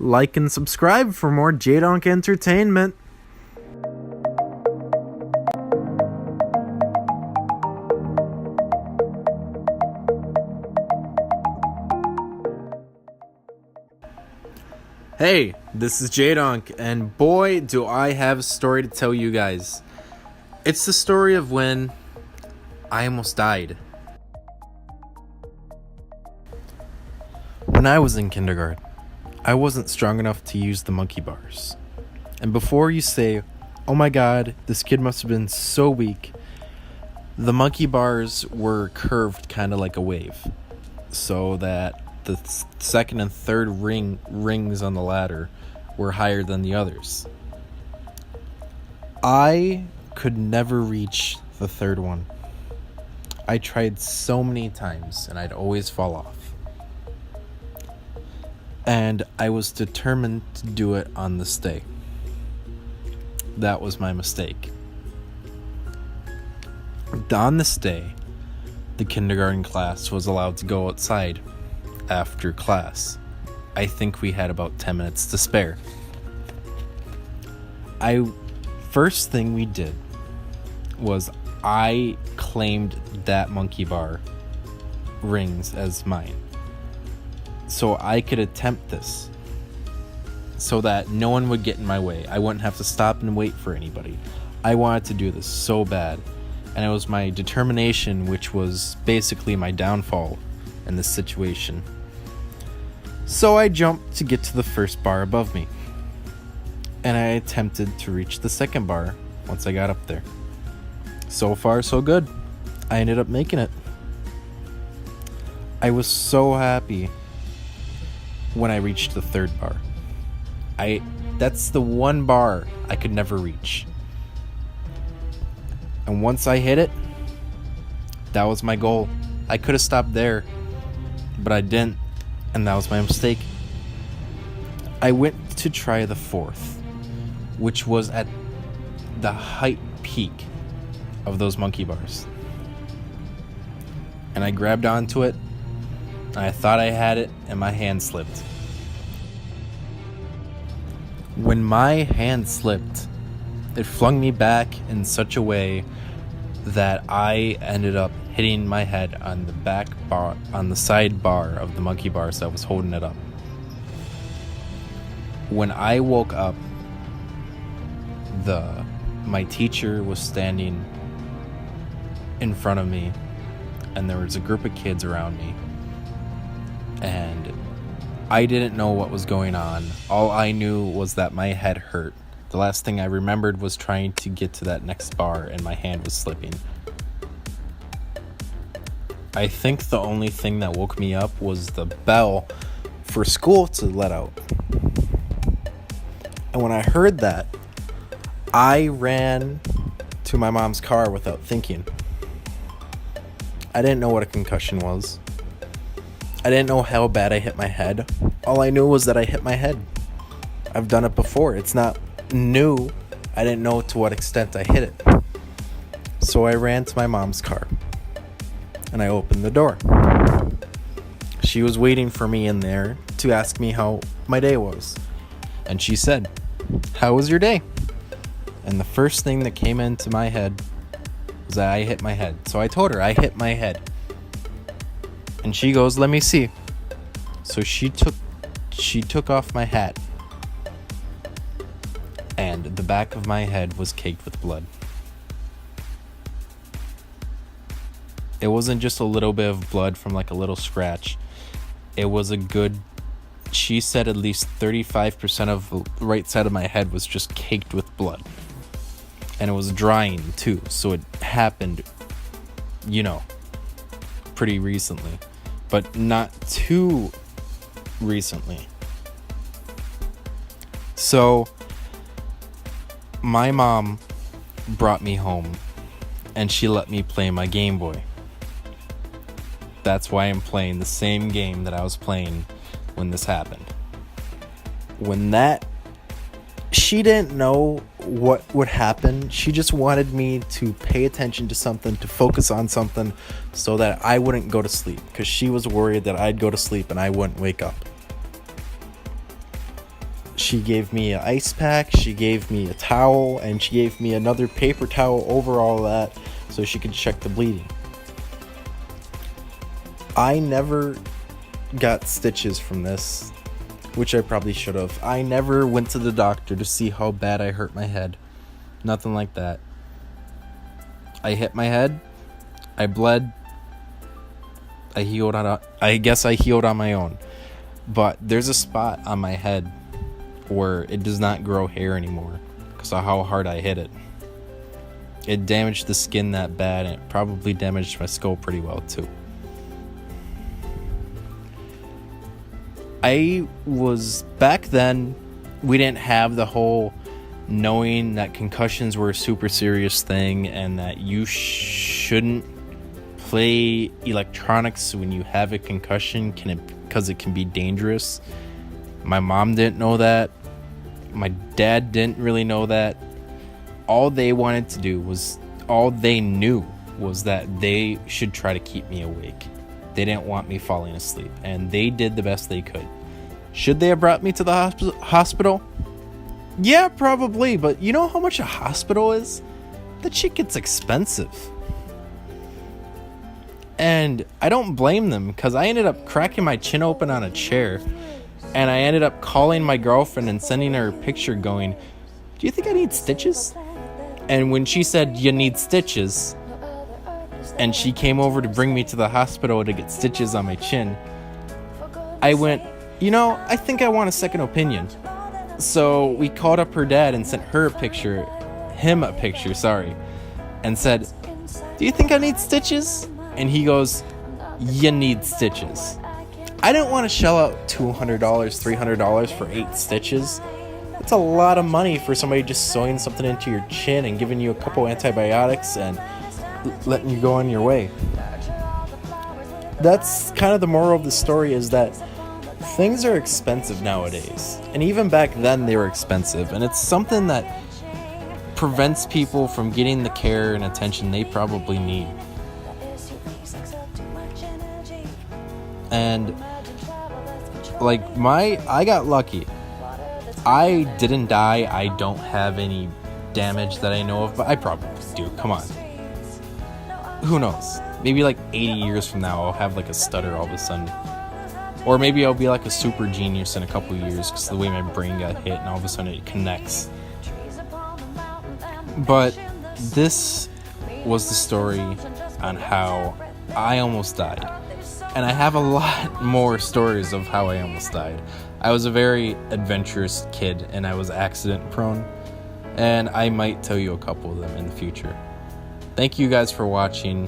Like and subscribe for more J-Donk entertainment. Hey, this is J-Donk, and boy, do I have a story to tell you guys. It's the story of when I almost died. When I was in kindergarten, I wasn't strong enough to use the monkey bars. And before you say, oh my god, this kid must have been so weak, the monkey bars were curved kind of like a wave, so that the second and third rings on the ladder were higher than the others. I could never reach the third one. I tried so many times and I'd always fall off. And I was determined to do it on this day. That was my mistake. On this day, the kindergarten class was allowed to go outside after class. I think we had about 10 minutes to spare. First thing we did was I claimed that monkey bar rings as mine, so I could attempt this, so that no one would get in my way. I wouldn't have to stop and wait for anybody. I wanted to do this so bad, and it was my determination which was basically my downfall in this situation. So I jumped to get to the first bar above me, and I attempted to reach the second bar once I got up there. So far, so good. I ended up making it. I was so happy when I reached the third bar. That's the one bar I could never reach. And once I hit it, that was my goal. I could have stopped there, but I didn't. And that was my mistake. I went to try the fourth, which was at the height peak of those monkey bars. And I grabbed onto it, and I thought I had it, and my hand slipped. When my hand slipped, it flung me back in such a way that I ended up hitting my head on the back bar, on the side bar of the monkey bars that was holding it up. When I woke up, my teacher was standing in front of me, and there was a group of kids around me, and I didn't know what was going on. All I knew was that my head hurt. The last thing I remembered was trying to get to that next bar, and my hand was slipping. I think the only thing that woke me up was the bell for school to let out. And when I heard that, I ran to my mom's car without thinking. I didn't know what a concussion was. I didn't know how bad I hit my head. All I knew was that I hit my head. I've done it before. It's not new. I didn't know to what extent I hit it. So I ran to my mom's car, and I opened the door. She was waiting for me in there to ask me how my day was. And she said, "How was your day?" And the first thing that came into my head was that I hit my head. So I told her I hit my head. And she goes, "Let me see." So she took off my hat, and the back of my head was caked with blood. It wasn't just a little bit of blood from like a little scratch. It was a good, she said at least 35% of the right side of my head was just caked with blood. And it was drying too, so it happened, pretty recently. But not too recently. So my mom brought me home, and she let me play my Game Boy. That's why I'm playing the same game that I was playing when this happened. She didn't know what would happen. She just wanted me to pay attention to something, to focus on something, so that I wouldn't go to sleep, because she was worried that I'd go to sleep and I wouldn't wake up. She gave me an ice pack, she gave me a towel, and she gave me another paper towel over all that so she could check the bleeding. I never got stitches from this, which I probably should have. I never went to the doctor to see how bad I hurt my head. Nothing like that. I hit my head, I bled, I guess I healed on my own. But there's a spot on my head where it does not grow hair anymore because of how hard I hit it. It damaged the skin that bad, and it probably damaged my skull pretty well too. Back then, we didn't have the whole knowing that concussions were a super serious thing and that you shouldn't play electronics when you have a concussion because it can be dangerous. My mom didn't know that. My dad didn't really know that. All they knew was that they should try to keep me awake. They didn't want me falling asleep, and they did the best they could. Should they have brought me to the hospital? Yeah, probably, but you know how much a hospital is? That shit gets expensive. And I don't blame them, because I ended up cracking my chin open on a chair, and I ended up calling my girlfriend and sending her a picture going, "Do you think I need stitches?" And when she said, "You need stitches," and she came over to bring me to the hospital to get stitches on my chin, I went, I think I want a second opinion. So we called up her dad and sent him a picture, and said, "Do you think I need stitches?" And he goes, "You need stitches." I didn't want to shell out $200, $300 for 8 stitches. That's a lot of money for somebody just sewing something into your chin and giving you a couple antibiotics and letting you go on your way. That's kind of the moral of the story, is that things are expensive nowadays. And even back then they were expensive. And it's something that prevents people from getting the care and attention they probably need. And I got lucky. I didn't die. I don't have any damage that I know of, but I probably do. Come on. Who knows? Maybe 80 years from now I'll have a stutter all of a sudden. Or maybe I'll be a super genius in a couple years because of the way my brain got hit and all of a sudden it connects. But this was the story on how I almost died. And I have a lot more stories of how I almost died. I was a very adventurous kid and I was accident prone. And I might tell you a couple of them in the future. Thank you guys for watching.